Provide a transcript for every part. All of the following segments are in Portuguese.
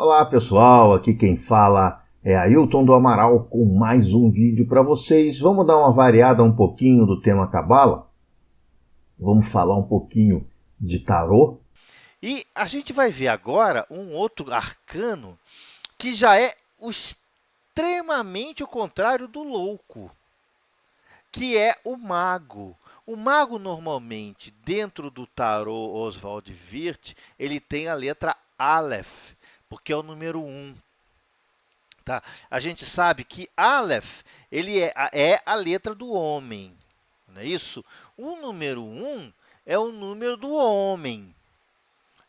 Olá pessoal, aqui quem fala é Ailton do Amaral com mais um vídeo para vocês. Vamos dar uma variada um pouquinho do tema Cabala? Vamos falar um pouquinho de tarô? E a gente vai ver agora um outro arcano que já é extremamente o contrário do louco, que é o mago. O mago, normalmente, dentro do tarô Oswald Wirth, ele tem a letra Aleph, porque é o número 1. Tá? A gente sabe que Aleph ele é a letra do homem, não é isso? O número 1 é o número do homem.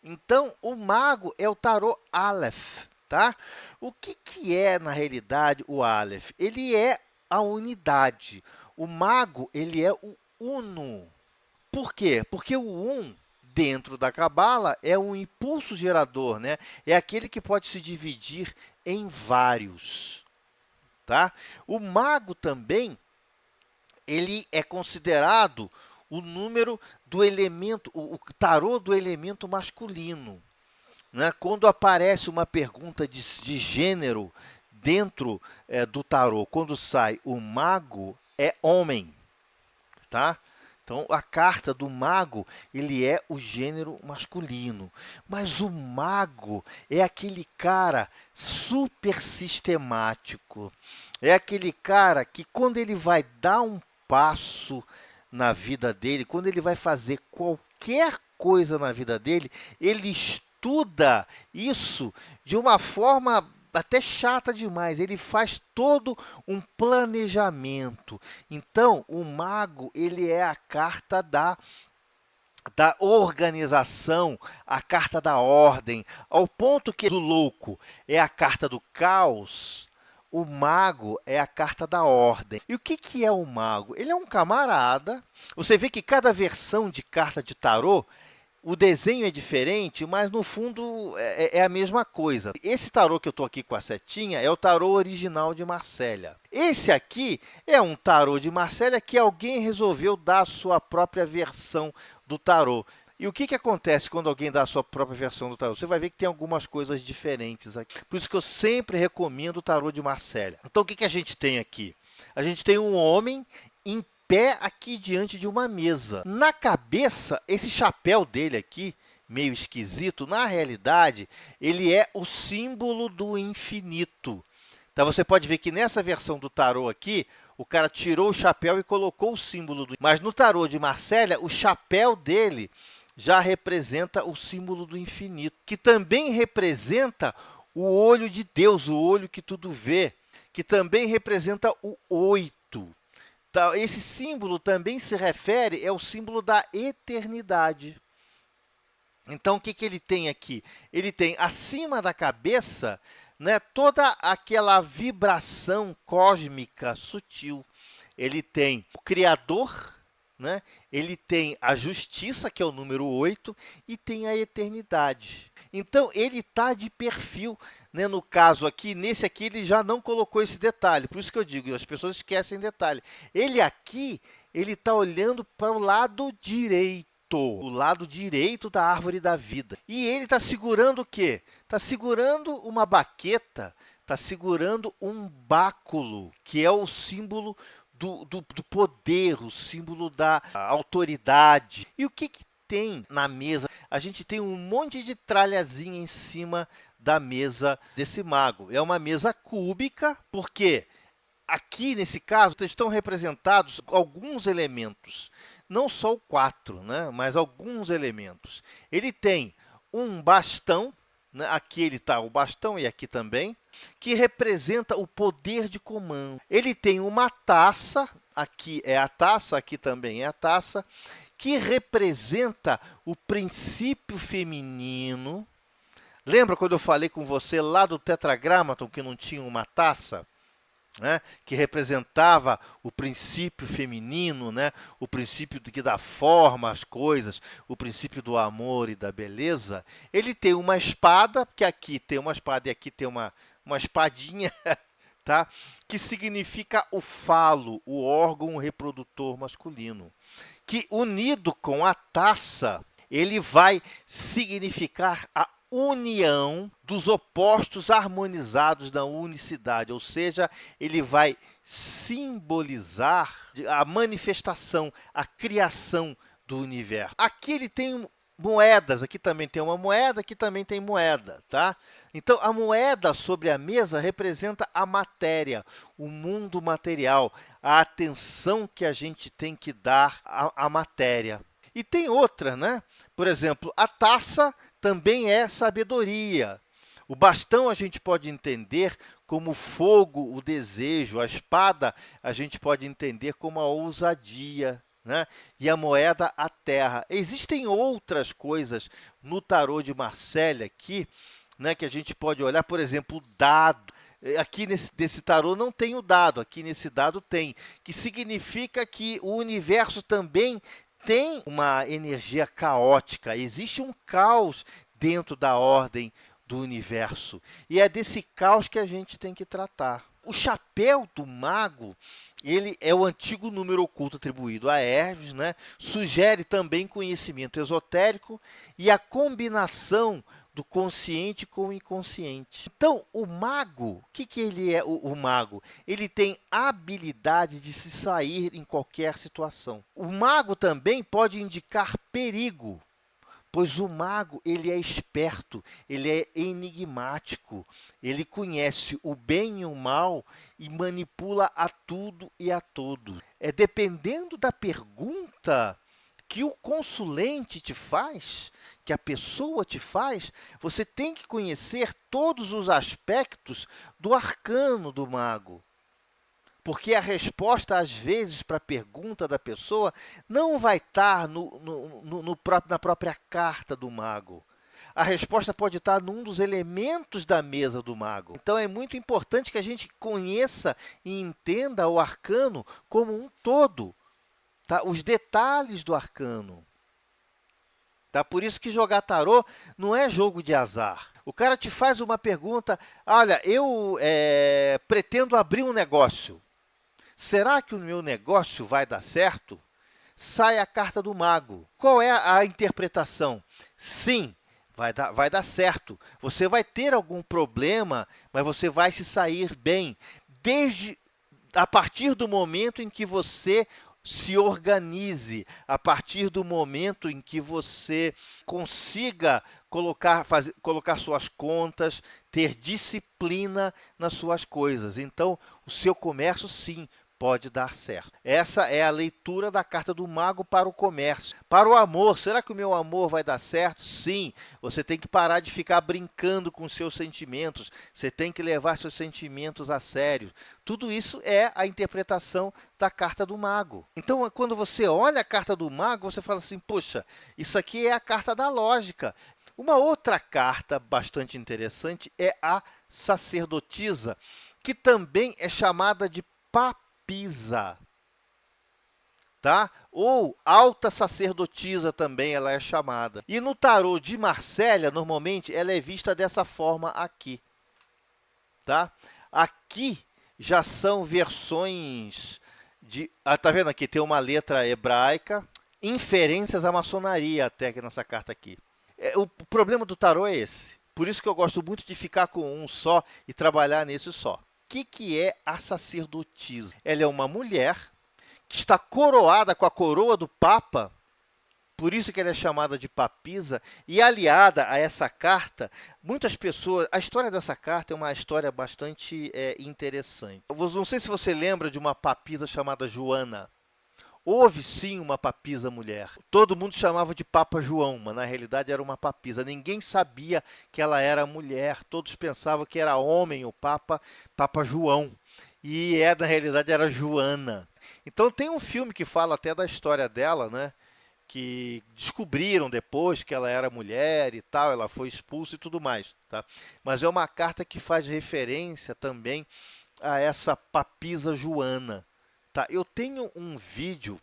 Então, o mago é o tarô Aleph, tá? O que é, na realidade, o Aleph? Ele é a unidade. O mago, ele é o uno. Por quê? Porque o dentro da cabala, é um impulso gerador, né? É aquele que pode se dividir em vários, tá? O mago também, ele é considerado o número do elemento, o tarô do elemento masculino. Né? Quando aparece uma pergunta de gênero dentro do tarô, quando sai o mago, é homem, tá? Então, a carta do mago, ele é o gênero masculino. Mas o mago é aquele cara super sistemático. É aquele cara que, quando ele vai dar um passo na vida dele, quando ele vai fazer qualquer coisa na vida dele, ele estuda isso de uma forma até chata demais. Ele faz todo um planejamento. Então, o mago, ele é a carta da organização, a carta da ordem, ao ponto que o louco é a carta do caos, o mago é a carta da ordem. E o que é o mago? Ele é um camarada. Você vê que cada versão de carta de tarô, o desenho é diferente, mas no fundo é a mesma coisa. Esse tarô que eu estou aqui com a setinha é o tarô original de Marsella. Esse aqui é um tarô de Marsella que alguém resolveu dar a sua própria versão do tarô. E o que acontece quando alguém dá a sua própria versão do tarô? Você vai ver que tem algumas coisas diferentes aqui. Por isso que eu sempre recomendo o tarô de Marsella. Então, o que a gente tem aqui? A gente tem um homem em pé aqui diante de uma mesa. Na cabeça, esse chapéu dele aqui, meio esquisito, na realidade, ele é o símbolo do infinito. Então, você pode ver que nessa versão do tarô aqui, o cara tirou o chapéu e colocou o símbolo do... Mas no tarô de Marsella, o chapéu dele já representa o símbolo do infinito, que também representa o olho de Deus, o olho que tudo vê, que também representa o 8. Esse símbolo também se refere ao símbolo da eternidade. Então, o que ele tem aqui? Ele tem acima da cabeça, né, toda aquela vibração cósmica sutil. Ele tem o Criador, né? Ele tem a justiça, que é o número 8, e tem a eternidade. Então, ele está de perfil. Né? No caso aqui, nesse aqui, ele já não colocou esse detalhe. Por isso que eu digo, as pessoas esquecem detalhe. Ele aqui, ele está olhando para o lado direito. O lado direito da árvore da vida. E ele está segurando o quê? Está segurando uma baqueta, está segurando um báculo, que é o símbolo do poder, o símbolo da autoridade. E o que tem na mesa? A gente tem um monte de tralhazinha em cima da mesa desse mago. É uma mesa cúbica, porque aqui, nesse caso, estão representados alguns elementos. Não só o 4, né? Mas alguns elementos. Ele tem um bastão, né? Aqui ele está o bastão e aqui também, que representa o poder de comando. Ele tem uma taça, aqui é a taça, aqui também é a taça, que representa o princípio feminino. Lembra quando eu falei com você lá do Tetragrammaton, que não tinha uma taça? Né, que representava o princípio feminino, né, o princípio que dá forma às coisas, o princípio do amor e da beleza. Ele tem uma espada, que aqui tem uma espada e aqui tem uma espadinha, tá, que significa o falo, o órgão reprodutor masculino, que unido com a taça, ele vai significar a união dos opostos harmonizados na unicidade, ou seja, ele vai simbolizar a manifestação, a criação do universo. Aqui ele tem moedas, aqui também tem uma moeda, aqui também tem moeda, tá? Então, a moeda sobre a mesa representa a matéria, o mundo material, a atenção que a gente tem que dar à matéria. E tem outra, né? Por exemplo, a taça também é sabedoria. O bastão a gente pode entender como o fogo, o desejo. A espada a gente pode entender como a ousadia, né? E a moeda, a terra. Existem outras coisas no tarô de Marselha aqui, né, que a gente pode olhar, por exemplo, o dado. Aqui nesse tarô não tem o dado, aqui nesse dado tem, que significa que o universo também tem uma energia caótica, existe um caos dentro da ordem do universo. E é desse caos que a gente tem que tratar. O chapéu do mago, ele é o antigo número oculto atribuído a Hermes, né? Sugere também conhecimento esotérico e a combinação do consciente com o inconsciente. Então, o mago, o que ele é o mago? Ele tem a habilidade de se sair em qualquer situação. O mago também pode indicar perigo, pois o mago ele é esperto, ele é enigmático, ele conhece o bem e o mal e manipula a tudo e a todos. Dependendo da pergunta que o consulente te faz, que a pessoa te faz, você tem que conhecer todos os aspectos do arcano do mago. Porque a resposta, às vezes, para a pergunta da pessoa não vai estar na própria carta do mago. A resposta pode estar num dos elementos da mesa do mago. Então, é muito importante que a gente conheça e entenda o arcano como um todo. Tá? Os detalhes do arcano. Tá? Por isso que jogar tarô não é jogo de azar. O cara te faz uma pergunta, olha, eu pretendo abrir um negócio. Será que o meu negócio vai dar certo? Sai a carta do mago. Qual é a interpretação? Sim, vai dar certo. Você vai ter algum problema, mas você vai se sair bem. A partir do momento em que você se organize, a partir do momento em que você consiga colocar suas contas, ter disciplina nas suas coisas. Então, o seu comércio, sim, pode dar certo. Essa é a leitura da carta do mago para o comércio. Para o amor, será que o meu amor vai dar certo? Sim, você tem que parar de ficar brincando com seus sentimentos, você tem que levar seus sentimentos a sério. Tudo isso é a interpretação da carta do mago. Então, quando você olha a carta do mago, você fala assim, poxa, isso aqui é a carta da lógica. Uma outra carta bastante interessante é a sacerdotisa, que também é chamada de papisa, tá? Ou alta sacerdotisa também ela é chamada. E no tarô de Marselha, normalmente, ela é vista dessa forma aqui, tá? Aqui já são versões de... tá vendo aqui? Tem uma letra hebraica, inferências à maçonaria até aqui nessa carta aqui. O problema do tarô é esse. Por isso que eu gosto muito de ficar com um só e trabalhar nesse só. O que é a sacerdotisa? Ela é uma mulher que está coroada com a coroa do Papa, por isso que ela é chamada de papisa, e aliada a essa carta, muitas pessoas... A história dessa carta é uma história bastante interessante. Eu não sei se você lembra de uma papisa chamada Joana. Houve, sim, uma papisa mulher. Todo mundo chamava de Papa João, mas na realidade era uma papisa. Ninguém sabia que ela era mulher. Todos pensavam que era homem o Papa João. E na realidade era Joana. Então tem um filme que fala até da história dela, né? Que descobriram depois que ela era mulher e tal, ela foi expulsa e tudo mais. Tá? Mas é uma carta que faz referência também a essa papisa Joana. Tá, eu tenho um vídeo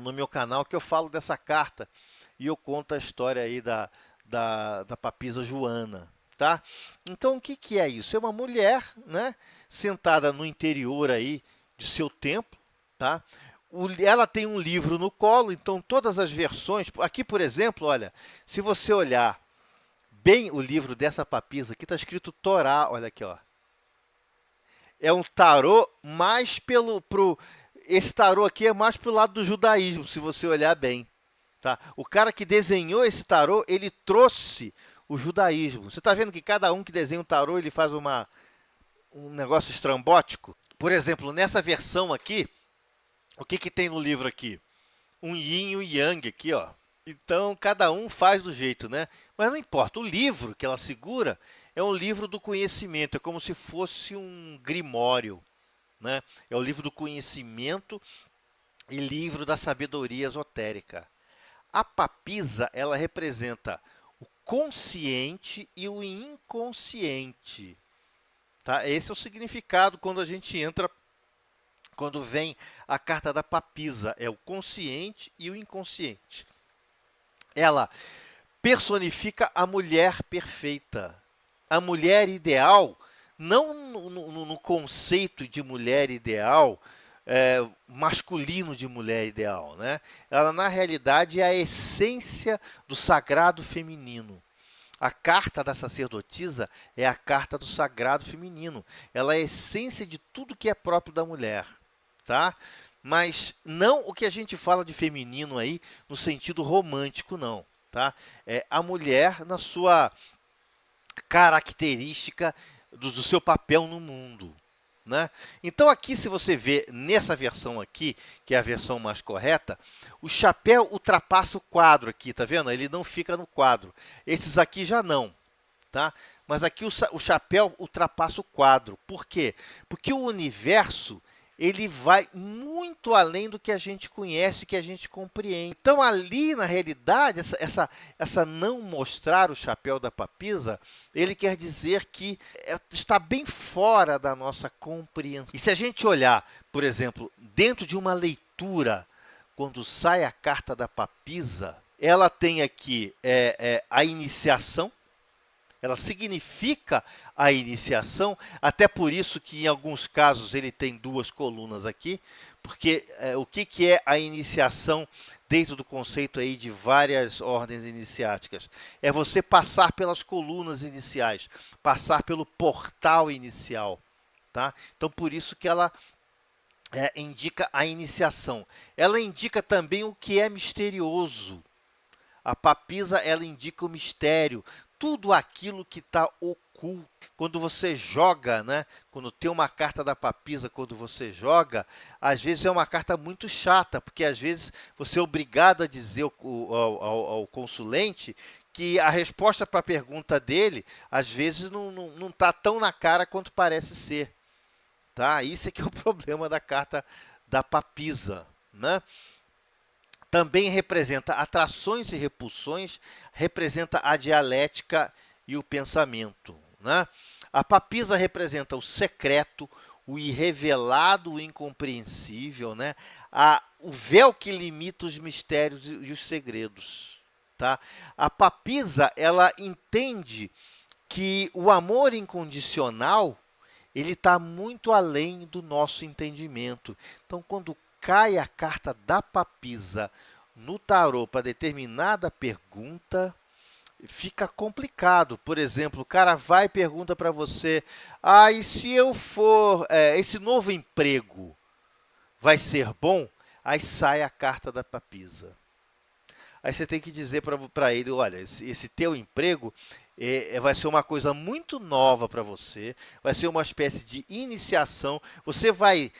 no meu canal que eu falo dessa carta e eu conto a história aí da papisa Joana. Tá? Então, o que é isso? É uma mulher, né, sentada no interior aí de seu templo. Tá? Ela tem um livro no colo, então todas as versões... Aqui, por exemplo, olha, se você olhar bem o livro dessa papisa aqui, está escrito Torá, olha aqui, ó. É um tarô mais esse tarô aqui é mais pro lado do judaísmo, se você olhar bem. Tá? O cara que desenhou esse tarô, ele trouxe o judaísmo. Você está vendo que cada um que desenha um tarô, ele faz um negócio estrambótico? Por exemplo, nessa versão aqui, o que tem no livro aqui? Um yin e um yang aqui, ó. Então, cada um faz do jeito, né? Mas não importa, o livro que ela segura é um livro do conhecimento, é como se fosse um grimório, né? É o livro do conhecimento e livro da sabedoria esotérica. A papisa, ela representa o consciente e o inconsciente. Tá? Esse é o significado quando a gente entra, quando vem a carta da papisa. É o consciente e o inconsciente. Ela personifica a mulher perfeita. A mulher ideal, não no conceito de mulher ideal, masculino de mulher ideal, né? Ela, na realidade, é a essência do sagrado feminino. A carta da sacerdotisa é a carta do sagrado feminino. Ela é a essência de tudo que é próprio da mulher, tá? Mas não o que a gente fala de feminino aí no sentido romântico, não, tá? É a mulher na sua característica do seu papel no mundo, né? Então aqui, se você vê nessa versão aqui, que é a versão mais correta, o chapéu ultrapassa o quadro aqui, tá vendo? Ele não fica no quadro. Esses aqui já não, tá? Mas aqui o chapéu ultrapassa o quadro. Por quê? Porque o universo, ele vai muito além do que a gente conhece, que a gente compreende. Então, ali, na realidade, essa não mostrar o chapéu da papisa, ele quer dizer que está bem fora da nossa compreensão. E se a gente olhar, por exemplo, dentro de uma leitura, quando sai a carta da papisa, ela tem aqui a iniciação. Ela significa a iniciação, até por isso que em alguns casos ele tem duas colunas aqui, porque o que é a iniciação dentro do conceito aí de várias ordens iniciáticas? É você passar pelas colunas iniciais, passar pelo portal inicial, tá? Então por isso que ela indica a iniciação. Ela indica também o que é misterioso. A papisa, ela indica o mistério, tudo aquilo que está oculto. Quando você joga, né? Quando tem uma carta da papisa, quando você joga, às vezes é uma carta muito chata, porque às vezes você é obrigado a dizer ao consulente que a resposta para a pergunta dele, às vezes não está tão na cara quanto parece ser. Tá? Isso é que é o problema da carta da papisa, né? Também representa atrações e repulsões, representa a dialética e o pensamento, né? A papisa representa o secreto, o irrevelado, o incompreensível, né? O véu que limita os mistérios e os segredos, tá? A papisa, ela entende que o amor incondicional, ele está muito além do nosso entendimento. Então, quando cai a carta da papisa no tarô para determinada pergunta, fica complicado. Por exemplo, o cara vai e pergunta para você: e se eu for, esse novo emprego vai ser bom? Aí sai a carta da papisa. Aí você tem que dizer para ele: olha, esse teu emprego vai ser uma coisa muito nova para você, vai ser uma espécie de iniciação, você vai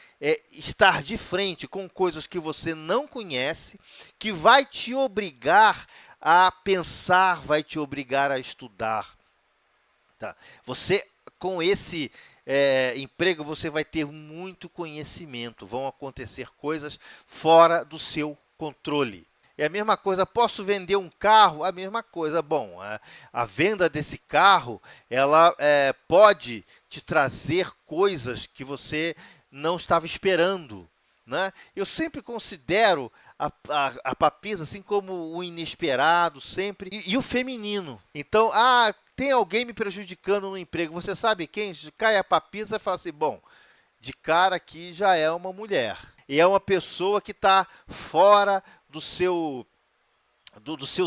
estar de frente com coisas que você não conhece, que vai te obrigar a pensar, vai te obrigar a estudar. Tá? Você, com esse emprego, você vai ter muito conhecimento, vão acontecer coisas fora do seu controle. É a mesma coisa, posso vender um carro? A mesma coisa. Bom, a venda desse carro, ela pode te trazer coisas que você não estava esperando, né? Eu sempre considero a papisa assim como o inesperado, sempre, e o feminino. Então, tem alguém me prejudicando no emprego. Você sabe quem? Cai a papisa e fala assim, bom, de cara aqui já é uma mulher. E é uma pessoa que está fora do seu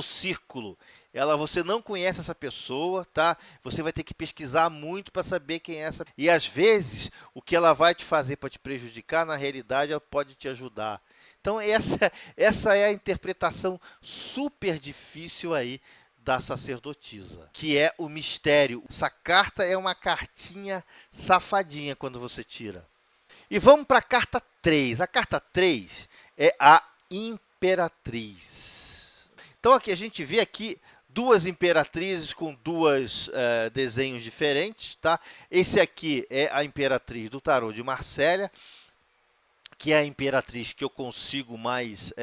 círculo. Você não conhece essa pessoa, tá? Você vai ter que pesquisar muito para saber quem é essa. E às vezes, o que ela vai te fazer para te prejudicar, na realidade, ela pode te ajudar. Então, essa é a interpretação super difícil aí da sacerdotisa, que é o mistério. Essa carta é uma cartinha safadinha quando você tira. E vamos para a carta 3. A carta 3 é a imperatriz. Então, aqui a gente vê aqui duas imperatrizes com dois desenhos diferentes, tá? Esse aqui é a imperatriz do tarô de Marsella, que é a imperatriz que eu consigo mais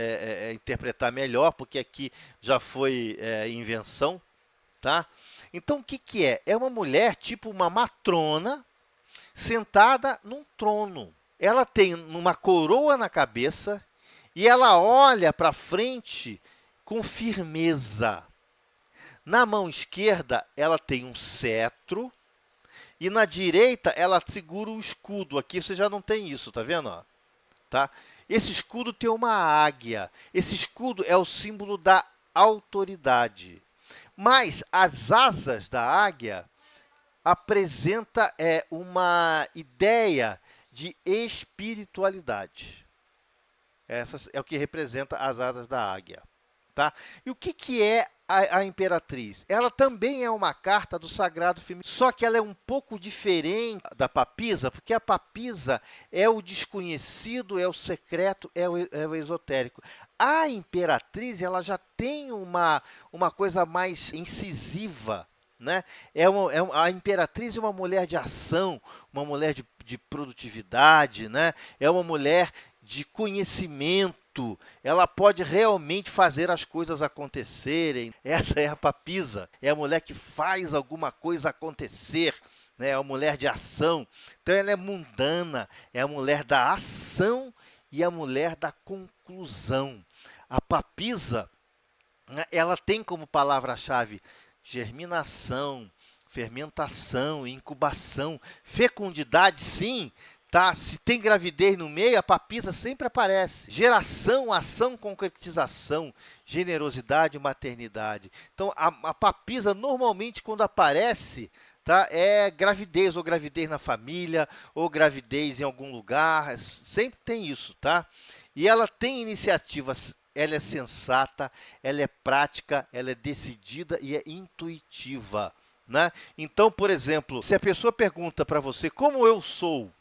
interpretar melhor, porque aqui já foi invenção, tá? Então, o que, que é? É uma mulher tipo uma matrona sentada num trono. Ela tem uma coroa na cabeça e ela olha para frente com firmeza. Na mão esquerda, ela tem um cetro e na direita ela segura o escudo. Aqui você já não tem isso, tá vendo? Ó? Tá? Esse escudo tem uma águia. Esse escudo é o símbolo da autoridade. Mas as asas da águia apresenta uma ideia de espiritualidade. Essa é o que representa as asas da águia. Tá? E o que, que é a imperatriz? Ela também é uma carta do sagrado feminino, só que ela é um pouco diferente da papisa, porque a papisa é o desconhecido, é o secreto, é o esotérico. A imperatriz ela já tem uma coisa mais incisiva, né? A imperatriz é uma mulher de ação, uma mulher de produtividade, né? É uma mulher de conhecimento, ela pode realmente fazer as coisas acontecerem. Essa é a papisa, é a mulher que faz alguma coisa acontecer, né? É a mulher de ação. Então ela é mundana, é a mulher da ação e a mulher da conclusão. A papisa, né, ela tem como palavra-chave germinação, fermentação, incubação, fecundidade, sim. Tá? Se tem gravidez no meio, a papisa sempre aparece. Geração, ação, concretização, generosidade, maternidade. Então, a papisa, normalmente, quando aparece, tá? É gravidez, ou gravidez na família, ou gravidez em algum lugar. Sempre tem isso, tá? E ela tem iniciativas, ela é sensata, ela é prática, ela é decidida e é intuitiva, né? Então, por exemplo, se a pessoa pergunta para você como eu sou,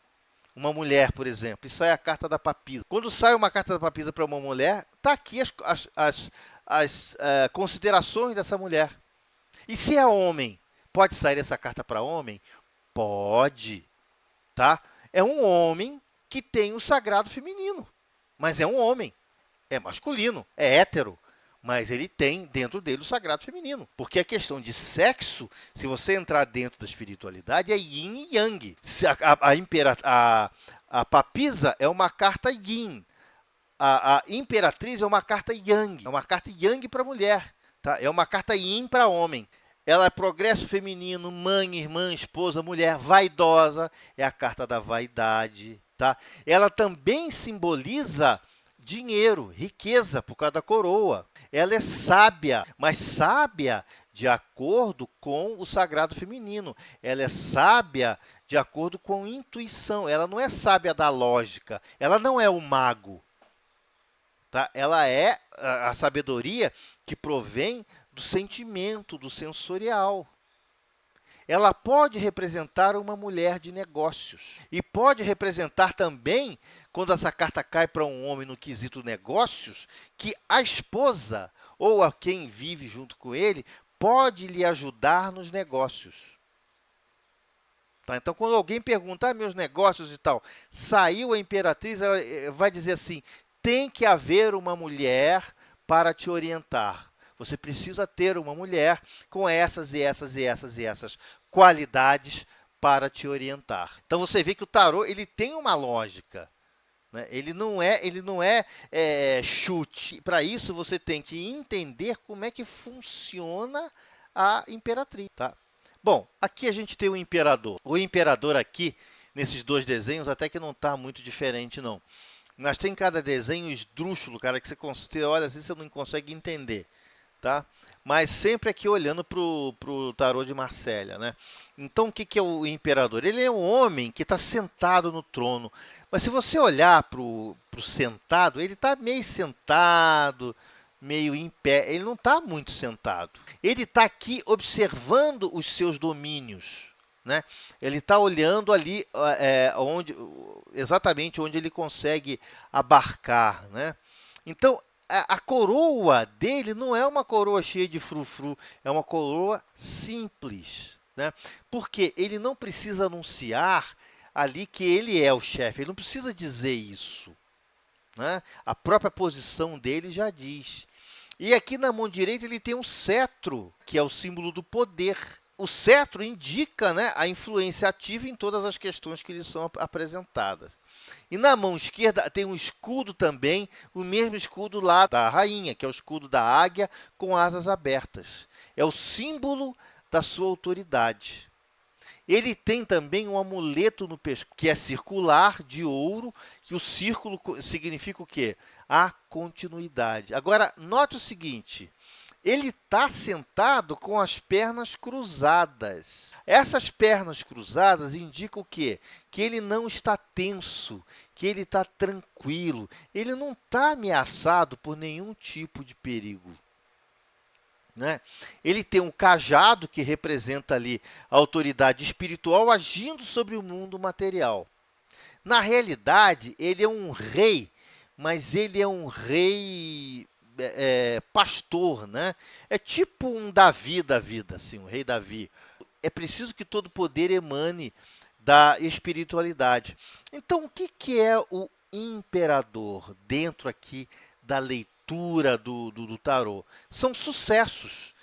uma mulher, por exemplo, e sai a carta da papisa. Quando sai uma carta da papisa para uma mulher, está aqui as considerações dessa mulher. E se é homem, pode sair essa carta para homem? Pode, tá? É um homem que tem o sagrado feminino, mas é um homem, é masculino, é hétero, mas ele tem dentro dele o sagrado feminino. Porque a questão de sexo, se você entrar dentro da espiritualidade, é yin e yang. A papisa é uma carta yin. A imperatriz é uma carta yang. É uma carta yang para mulher. Tá? É uma carta yin para homem. Ela é progresso feminino, mãe, irmã, esposa, mulher, vaidosa. É a carta da vaidade. Tá? Ela também simboliza dinheiro, riqueza, por causa da coroa. Ela é sábia, mas sábia de acordo com o sagrado feminino. Ela é sábia de acordo com intuição. Ela não é sábia da lógica. Ela não é o mago. Tá? Ela é a sabedoria que provém do sentimento, do sensorial. Ela pode representar uma mulher de negócios. E pode representar também, quando essa carta cai para um homem no quesito negócios, que a esposa ou a quem vive junto com ele pode lhe ajudar nos negócios. Tá? Então, quando alguém perguntar meus negócios e tal, saiu a imperatriz, ela vai dizer assim, tem que haver uma mulher para te orientar. Você precisa ter uma mulher com essas e essas e essas e essas qualidades para te orientar. Então, você vê que o tarô ele tem uma lógica. Né? Ele não é chute. Para isso, você tem que entender como é que funciona a imperatriz. Tá? Bom, aqui a gente tem o imperador. O imperador aqui, nesses dois desenhos, até que não está muito diferente, não. Mas tem cada desenho esdrúxulo, cara, que você olha assim, você não consegue entender. tá? Mas sempre aqui olhando para o tarô de Marselha, né? Então, o que, que é o imperador? Ele é um homem que está sentado no trono. Mas se você olhar para o sentado, ele está meio sentado, meio em pé. Ele não está muito sentado. Ele está aqui observando os seus domínios, né? Ele está olhando ali exatamente onde ele consegue abarcar, né? Então, a coroa dele não é uma coroa cheia de frufru, é uma coroa simples, né? Porque ele não precisa anunciar ali que ele é o chefe, ele não precisa dizer isso, né? A própria posição dele já diz. E aqui na mão direita ele tem um cetro, que é o símbolo do poder. O cetro indica, né, a influência ativa em todas as questões que lhe são apresentadas. E na mão esquerda tem um escudo também, o mesmo escudo lá da rainha, que é o escudo da águia com asas abertas. É o símbolo da sua autoridade. Ele tem também um amuleto no pescoço, que é circular, de ouro, que o círculo significa o quê? A continuidade. Agora, note o seguinte, ele está sentado com as pernas cruzadas. Essas pernas cruzadas indicam o quê? Que ele não está tenso, que ele está tranquilo, ele não está ameaçado por nenhum tipo de perigo, né? Ele tem um cajado que representa ali a autoridade espiritual agindo sobre o mundo material. Na realidade, ele é um rei, mas ele é um rei pastor, né? É tipo um Davi da vida, assim, um rei Davi. É preciso que todo poder emane da espiritualidade. Então, o que, que é o imperador dentro aqui da leitura do tarô? São sucessos.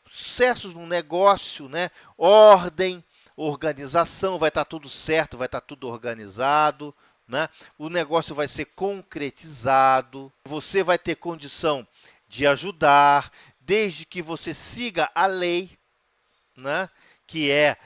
Sucessos no negócio, né? Ordem, organização, vai estar tudo certo, vai estar tudo organizado, né? O negócio vai ser concretizado, você vai ter condição de ajudar, desde que você siga a lei, né? Que é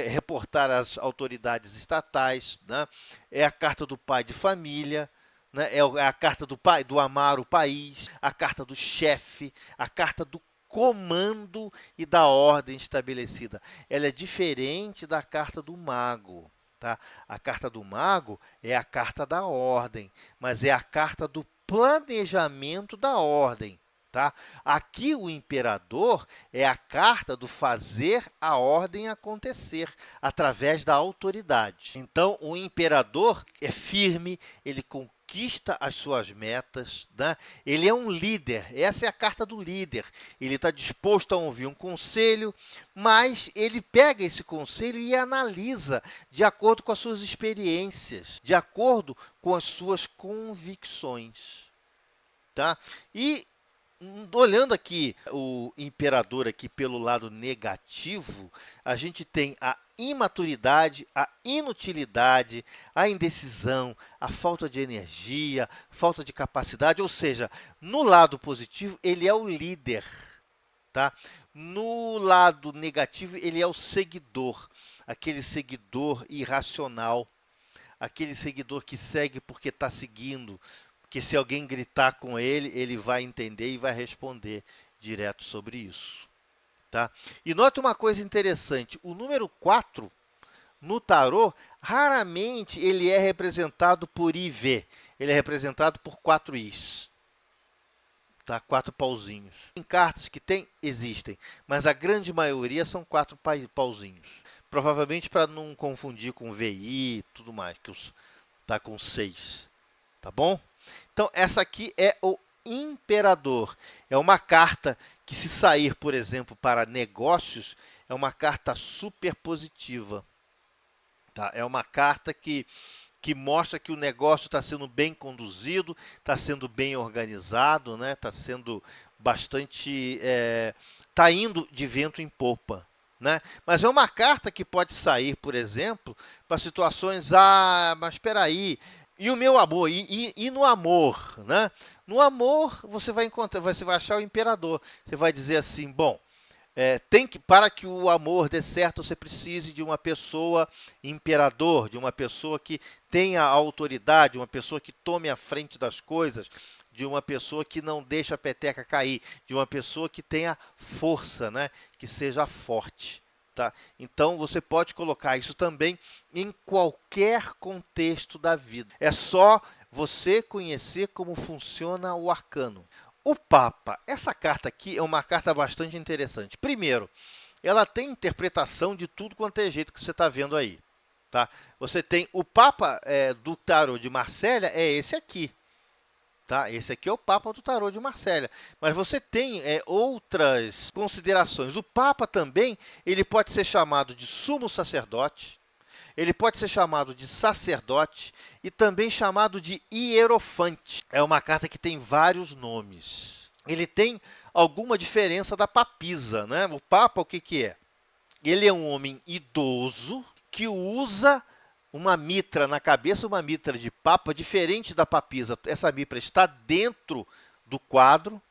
reportar às autoridades estatais, né? É a carta do pai de família, né? É a carta do pai do amar o país, a carta do chefe, a carta do comando e da ordem estabelecida. Ela é diferente da carta do mago. Tá? A carta do mago é a carta da ordem, mas é a carta do planejamento da ordem. Tá? Aqui o imperador é a carta do fazer a ordem acontecer através da autoridade. Então, o imperador é firme, ele conquista as suas metas, né? Ele é um líder, essa é a carta do líder. Ele está disposto a ouvir um conselho, mas ele pega esse conselho e analisa de acordo com as suas experiências, de acordo com as suas convicções. Tá? E olhando aqui o imperador aqui pelo lado negativo, a gente tem a imaturidade, a inutilidade, a indecisão, a falta de energia, falta de capacidade, ou seja, no lado positivo ele é o líder, tá? No lado negativo ele é o seguidor, aquele seguidor irracional, aquele seguidor que segue porque está seguindo, que se alguém gritar com ele, ele vai entender e vai responder direto sobre isso. Tá? E note uma coisa interessante, o número 4 no tarô, raramente ele é representado por IV, ele é representado por 4 Is. Tá? 4 pauzinhos. Tem cartas que tem? Existem, mas a grande maioria são 4 pauzinhos. Provavelmente para não confundir com VI e tudo mais, que está com 6. Tá bom? Então, essa aqui é o imperador. É uma carta que, se sair, por exemplo, para negócios, é uma carta super positiva. Tá? É uma carta que mostra que o negócio está sendo bem conduzido, está sendo bem organizado, né? Está sendo bastante... está indo de vento em popa. Né? Mas é uma carta que pode sair, por exemplo, para situações... mas espera aí... E o meu amor, e no amor, né? No amor, você vai achar o imperador. Você vai dizer assim, bom, para que o amor dê certo, você precise de uma pessoa imperador, de uma pessoa que tenha autoridade, uma pessoa que tome a frente das coisas, de uma pessoa que não deixa a peteca cair, de uma pessoa que tenha força, né? Que seja forte. Tá? Então você pode colocar isso também em qualquer contexto da vida. É só você conhecer como funciona o arcano. O Papa, essa carta aqui é uma carta bastante interessante. Primeiro, ela tem interpretação de tudo quanto é jeito que você está vendo aí. Tá? Você tem o Papa do tarô de Marsella, é esse aqui. Tá? Esse aqui é o Papa do tarô de Marsella. Mas você tem outras considerações. O Papa também ele pode ser chamado de sumo sacerdote, ele pode ser chamado de sacerdote e também chamado de hierofante. É uma carta que tem vários nomes. Ele tem alguma diferença da papisa, né? O Papa, o que que é? Ele é um homem idoso que usa uma mitra na cabeça, uma mitra de papa, diferente da papisa. Essa mitra está dentro do quadro,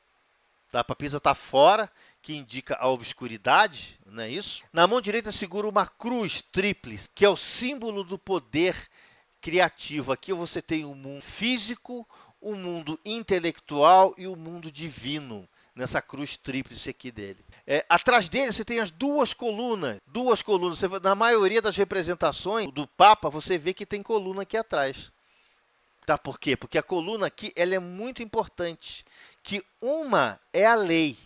tá? A papisa está fora, que indica a obscuridade, não é isso? Na mão direita segura uma cruz tríplice, que é o símbolo do poder criativo. Aqui você tem o mundo físico, o mundo intelectual e o mundo divino, nessa cruz tríplice aqui dele. Atrás dele você tem as duas colunas. Na maioria das representações do Papa, você vê que tem coluna aqui atrás. Tá? Por quê? Porque a coluna aqui ela é muito importante. Que uma é a lei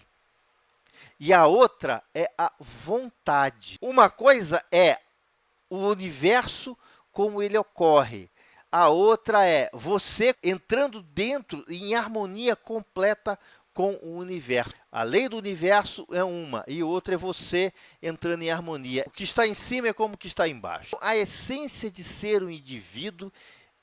e a outra é a vontade. Uma coisa é o universo como ele ocorre. A outra é você entrando dentro em harmonia completa com o universo. A lei do universo é uma e outra é você entrando em harmonia. O que está em cima é como o que está embaixo. A essência de ser um indivíduo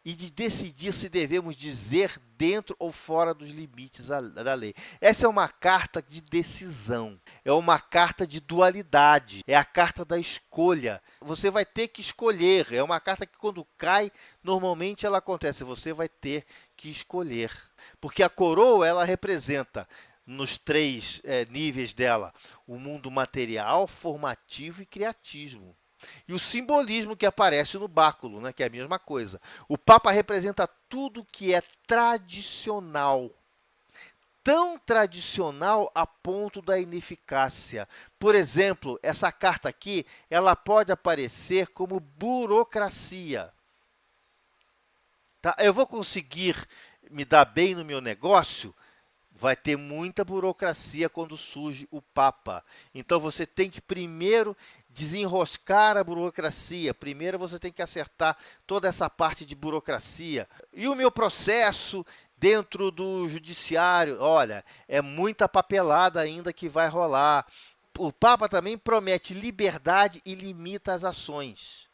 e de decidir se devemos dizer dentro ou fora dos limites da lei. Essa é uma carta de decisão, é uma carta de dualidade, é a carta da escolha. Você vai ter que escolher, é uma carta que quando cai, normalmente ela acontece, você vai ter que escolher. Porque a coroa, ela representa, nos três níveis dela, o mundo material, formativo e criativo. E o simbolismo que aparece no báculo, né, que é a mesma coisa. O Papa representa tudo que é tradicional. Tão tradicional a ponto da ineficácia. Por exemplo, essa carta aqui, ela pode aparecer como burocracia. Tá? Eu vou conseguir me dar bem no meu negócio? Vai ter muita burocracia quando surge o Papa. Então, você tem que primeiro desenroscar a burocracia. Primeiro, você tem que acertar toda essa parte de burocracia. E o meu processo dentro do judiciário? Olha, é muita papelada ainda que vai rolar. O Papa também promete liberdade e limita as ações.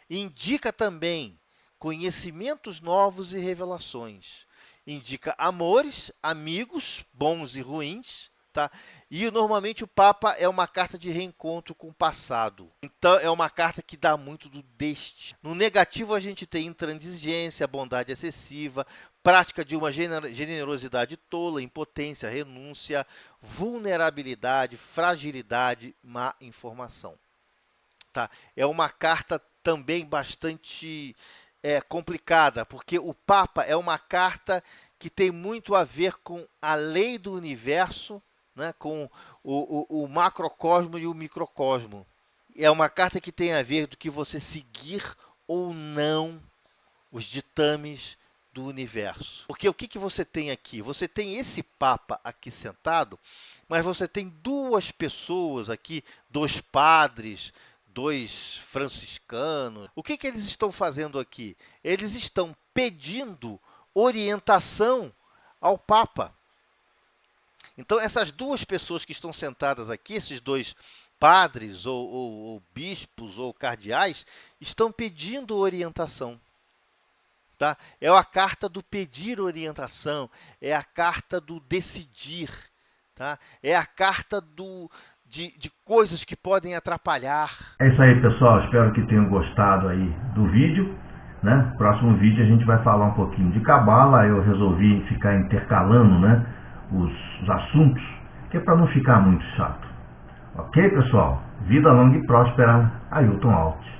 Indica também conhecimentos novos e revelações. Indica amores, amigos, bons e ruins, tá? E normalmente o Papa é uma carta de reencontro com o passado. Então é uma carta que dá muito do destino. No negativo a gente tem intransigência, bondade excessiva, prática de uma generosidade tola, impotência, renúncia, vulnerabilidade, fragilidade, má informação. Tá? É uma carta também bastante complicada, porque o Papa é uma carta que tem muito a ver com a lei do universo, né, com o macrocosmo e o microcosmo. É uma carta que tem a ver do que você seguir ou não os ditames do universo. Porque o que você tem aqui? Você tem esse Papa aqui sentado, mas você tem duas pessoas aqui, dois padres, dois franciscanos. O que eles estão fazendo aqui? Eles estão pedindo orientação ao Papa. Então, essas duas pessoas que estão sentadas aqui, esses dois padres, ou bispos, ou cardeais, estão pedindo orientação. Tá? É a carta do pedir orientação, é a carta do decidir, tá? É a carta de coisas que podem atrapalhar. É isso aí, pessoal. Espero que tenham gostado aí do vídeo, né? Próximo vídeo a gente vai falar um pouquinho de cabala. Eu resolvi ficar intercalando, né, os assuntos, que é para não ficar muito chato. Ok, pessoal? Vida longa e próspera. Ailton Alt.